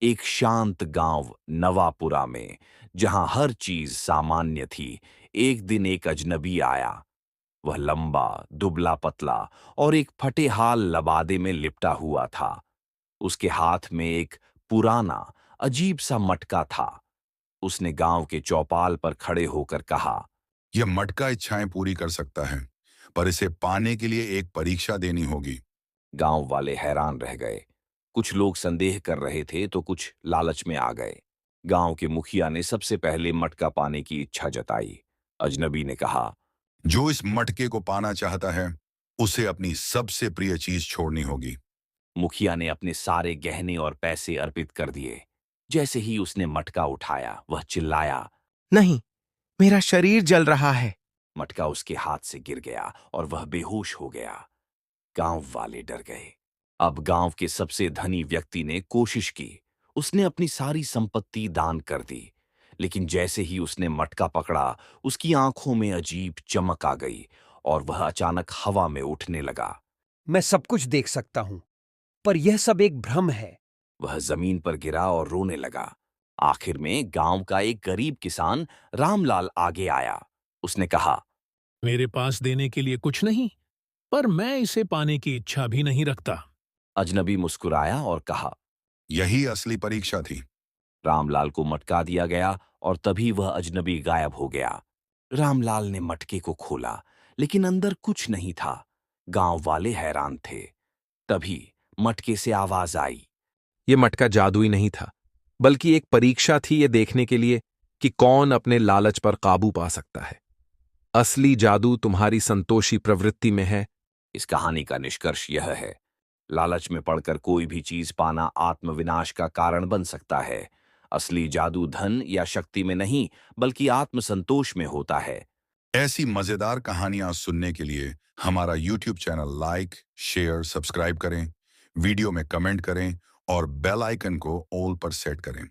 एक शांत गांव नवापुरा में, जहां हर चीज सामान्य थी, एक दिन एक अजनबी आया। वह लंबा, दुबला-पतला और एक फटे हाल लबादे में लिपटा हुआ था। उसके हाथ में एक पुराना, अजीब-सा मटका था। उसने गांव के चौपाल पर खड़े होकर कहा, यह मटका इच्छाएं पूरी कर सकता है, पर इसे पाने के लिए एक परीक्षा देनी होगी। गांव वाले हैरान रह गए। कुछ लोग संदेह कर रहे थे तो कुछ लालच में आ गए। गांव के मुखिया ने सबसे पहले मटका पाने की इच्छा जताई। अजनबी ने कहा, जो इस मटके को पाना चाहता है, उसे अपनी सबसे प्रिय चीज छोड़नी होगी। मुखिया ने अपने सारे गहने और पैसे अर्पित कर दिए। जैसे ही उसने मटका उठाया, वह चिल्लाया। नहीं, मेरा शरीर जल रहा है। मटका उसके हाथ से गिर गया और वह बेहोश हो गया। गांव वाले डर गए। अब गांव के सबसे धनी व्यक्ति ने कोशिश की। उसने अपनी सारी संपत्ति दान कर दी। लेकिन जैसे ही उसने मटका पकड़ा, उसकी आंखों में अजीब चमक आ गई और वह अचानक हवा में उठने लगा। मैं सब कुछ देख सकता हूं, पर यह सब एक भ्रम है। वह जमीन पर गिरा और रोने लगा। आखिर में गांव का एक गरीब किसान रामलाल आगे आया। उसने कहा, मेरे पास देने के लिए कुछ नहीं, पर मैं इसे पाने की इच्छा भी नहीं रखता। अजनबी मुस्कुराया और कहा। यही असली परीक्षा थी। रामलाल को मटका दिया गया और तभी वह अजनबी गायब हो गया। रामलाल ने मटके को खोला, लेकिन अंदर कुछ नहीं था। गांव वाले हैरान थे। तभी मटके से आवाज आई। ये मटका जादुई नहीं था, बल्कि एक परीक्षा थी, ये देखने के लिए कि कौन अपने लालच पर काबू पा सकता है। असली जादू तुम्हारी संतोषी प्रवृत्ति में है। इस कहानी का निष्कर्ष यह है, लालच में पड़कर कोई भी चीज पाना आत्मविनाश का कारण बन सकता है। असली जादू धन या शक्ति में नहीं, बल्कि आत्मसंतोष में होता है। ऐसी मजेदार कहानियां सुनने के लिए हमारा YouTube channel like, share, subscribe करें, वीडियो में कमेंट करें और बेल आइकन को ऑल पर सेट करें।